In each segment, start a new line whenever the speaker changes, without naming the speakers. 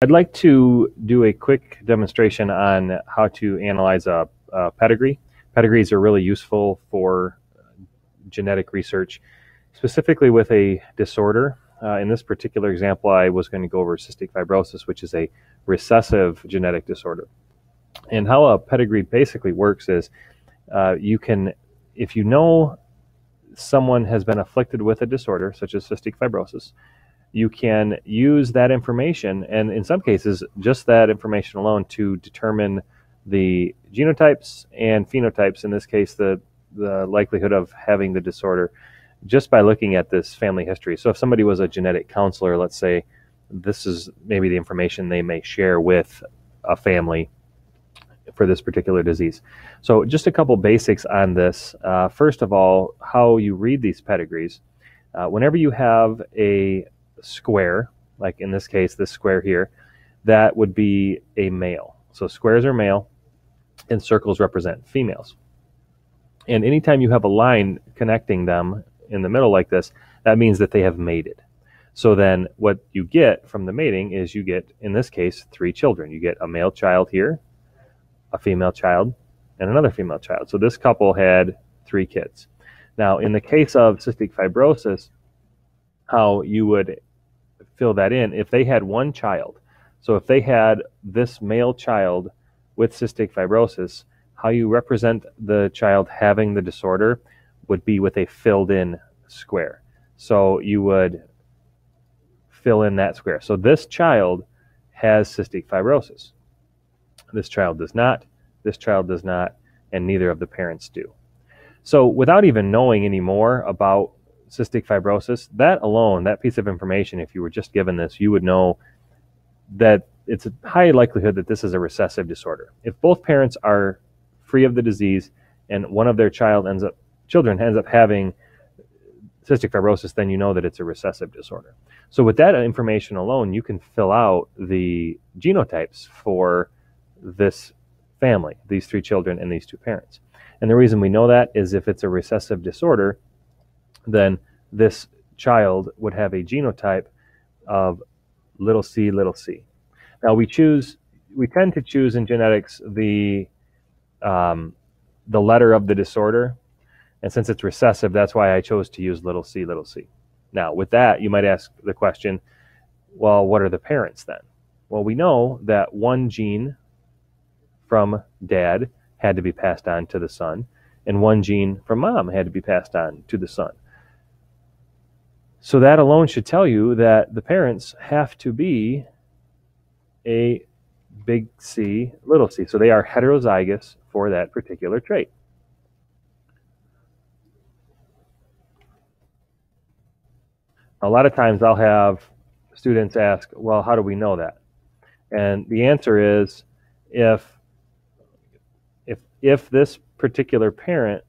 I'd like to do a quick demonstration on how to analyze a pedigree. Pedigrees are really useful for genetic research, specifically with a disorder. In this particular example, I was going to go over cystic fibrosis, which is a recessive genetic disorder. And how a pedigree basically works is you can, if you know someone has been afflicted with a disorder, such as cystic fibrosis, you can use that information, and in some cases, just that information alone, to determine the genotypes and phenotypes, in this case, the likelihood of having the disorder, just by looking at this family history. So if somebody was a genetic counselor, let's say, this is maybe the information they may share with a family for this particular disease. So just a couple basics on this. First of all, how you read these pedigrees. Whenever you have a square, like in this case, this square here, that would be a male. So squares are male and circles represent females. And anytime you have a line connecting them in the middle like this, that means that they have mated. So then what you get from the mating is you get, in this case, 3 children. You get a male child here, a female child, and another female child. So this couple had 3 kids. Now, in the case of cystic fibrosis, how you would fill that in, if they had 1 child, so if they had this male child with cystic fibrosis, how you represent the child having the disorder would be with a filled in square. So you would fill in that square. So this child has cystic fibrosis. This child does not, this child does not, and neither of the parents do. So without even knowing any more about cystic fibrosis, that alone, that piece of information, if you were just given this, you would know that it's a high likelihood that this is a recessive disorder. If both parents are free of the disease and one of their children ends up having cystic fibrosis, then you know that it's a recessive disorder. So with that information alone, you can fill out the genotypes for this family, these 3 children and these 2 parents. And the reason we know that is if it's a recessive disorder, then this child would have a genotype of little c, little c. Now we tend to choose in genetics the letter of the disorder, and since it's recessive, that's why I chose to use little c, little c. Now with that, you might ask the question, well, what are the parents then? Well, we know that 1 gene from dad had to be passed on to the son, and 1 gene from mom had to be passed on to the son. So that alone should tell you that the parents have to be a big C, little c. So they are heterozygous for that particular trait. A lot of times I'll have students ask, well, how do we know that? And the answer is, if this particular parent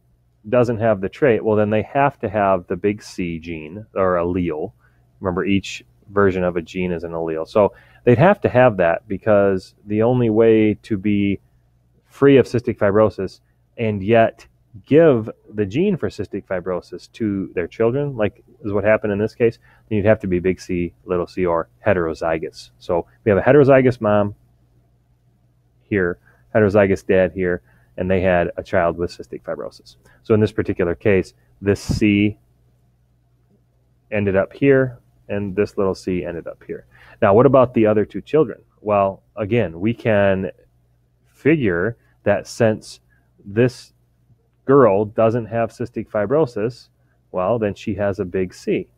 doesn't have the trait, well, then they have to have the big C gene or allele. Remember, each version of a gene is an allele. So they'd have to have that, because the only way to be free of cystic fibrosis and yet give the gene for cystic fibrosis to their children, like is what happened in this case, then you'd have to be big C, little c, or heterozygous. So we have a heterozygous mom here, heterozygous dad here, and they had a child with cystic fibrosis. So in this particular case, this C ended up here, and this little c ended up here. Now, what about the other 2 children? Well, again, we can figure that since this girl doesn't have cystic fibrosis, well, then she has a big C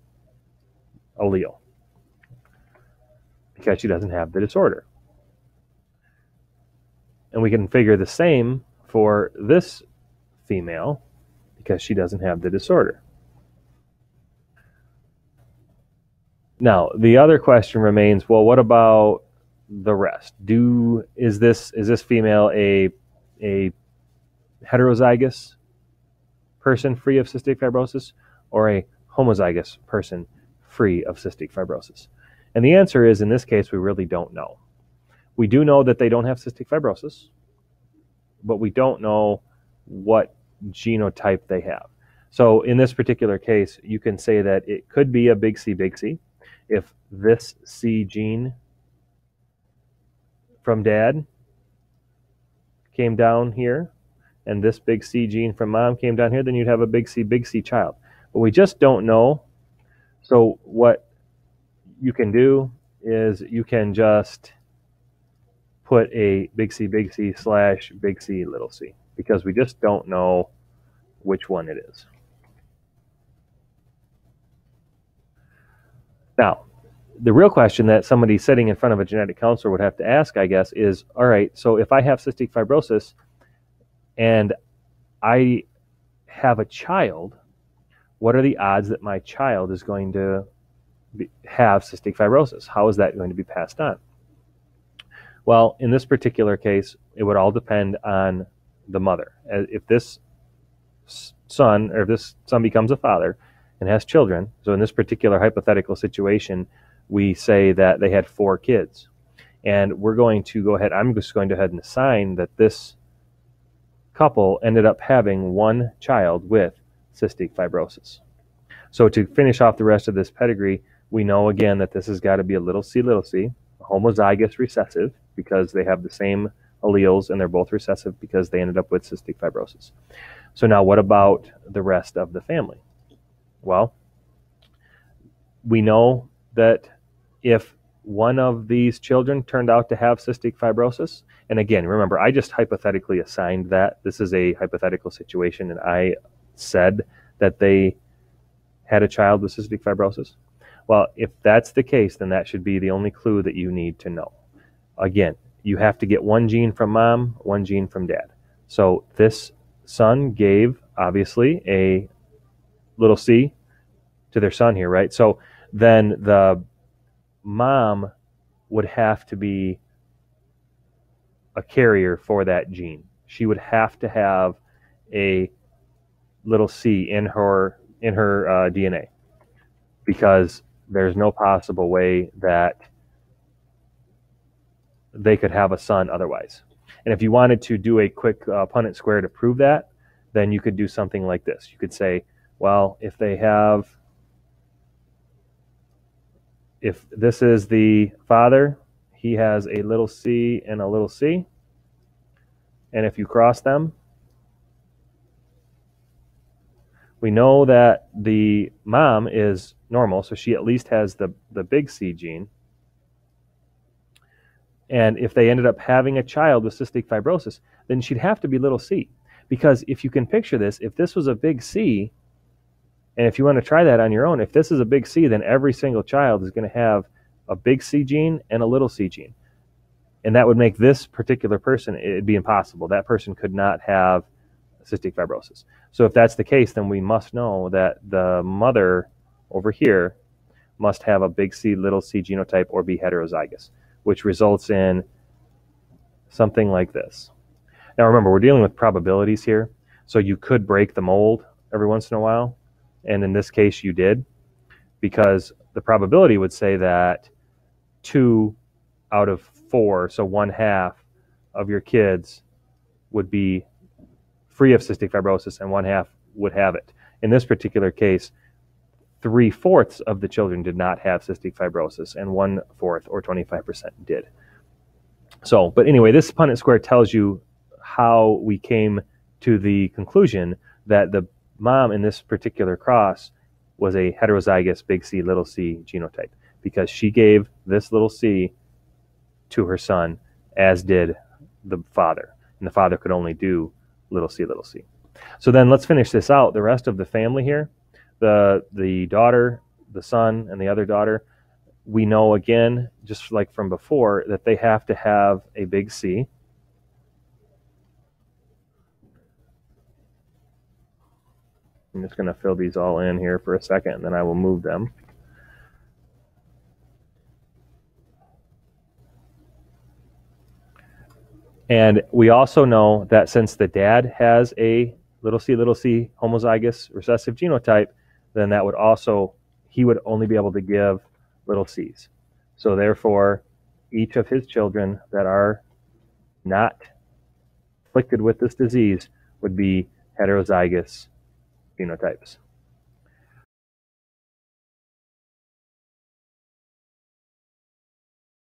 allele because she doesn't have the disorder. And we can figure the same for this female because she doesn't have the disorder. Now, the other question remains, well, what about the rest? Is this female a heterozygous person free of cystic fibrosis, or a homozygous person free of cystic fibrosis? And the answer is, in this case, we really don't know. We do know that they don't have cystic fibrosis, but we don't know what genotype they have. So in this particular case, you can say that it could be a big C if this C gene from dad came down here, and this big C gene from mom came down here, then you'd have a big C child. But we just don't know. So what you can do is you can just put a big C slash big C little c, because we just don't know which one it is. Now, the real question that somebody sitting in front of a genetic counselor would have to ask, I guess, is, all right, so if I have cystic fibrosis and I have a child, what are the odds that my child is going to have cystic fibrosis? How is that going to be passed on? Well, in this particular case, it would all depend on the mother. If this son becomes a father and has children, so in this particular hypothetical situation, we say that they had 4 kids. And we're going to go ahead, I'm just going to go ahead and assign that this couple ended up having 1 child with cystic fibrosis. So to finish off the rest of this pedigree, we know again that this has got to be a little c, homozygous recessive, because they have the same alleles and they're both recessive because they ended up with cystic fibrosis. So now what about the rest of the family? Well, we know that if one of these children turned out to have cystic fibrosis, and again, remember, I just hypothetically assigned that. This is a hypothetical situation, and I said that they had a child with cystic fibrosis. Well, if that's the case, then that should be the only clue that you need to know. Again, you have to get 1 gene from mom, 1 gene from dad. So this son gave, obviously, a little c to their son here, right? So then the mom would have to be a carrier for that gene. She would have to have a little c in her DNA, because there's no possible way that they could have a son otherwise. And if you wanted to do a quick Punnett square to prove that, then you could do something like this. You could say, well, if this is the father, he has a little c and a little c, and if you cross them, we know that the mom is normal, so she at least has the big C gene. And if they ended up having a child with cystic fibrosis, then she'd have to be little c. Because if you can picture this, if this was a big C, and if you want to try that on your own, if this is a big C, then every single child is going to have a big C gene and a little c gene. And that would make this particular person, it'd be impossible. That person could not have cystic fibrosis. So if that's the case, then we must know that the mother over here must have a big C, little c genotype or be heterozygous, which results in something like this. Now remember, we're dealing with probabilities here, so you could break the mold every once in a while, and in this case you did, because the probability would say that 2 out of 4, so 1/2 of your kids would be free of cystic fibrosis and 1/2 would have it. In this particular case, 3/4 of the children did not have cystic fibrosis and 1/4 or 25% did. So, but anyway, this Punnett square tells you how we came to the conclusion that the mom in this particular cross was a heterozygous big C, little c genotype, because she gave this little c to her son, as did the father. And the father could only do little c, little c. So then let's finish this out. The rest of the family here, the daughter, the son, and the other daughter, we know again, just like from before, that they have to have a big C. I'm just going to fill these all in here for a second, and then I will move them. And we also know that since the dad has a little c homozygous recessive genotype, then that would also, he would only be able to give little c's. So therefore, each of his children that are not afflicted with this disease would be heterozygous genotypes.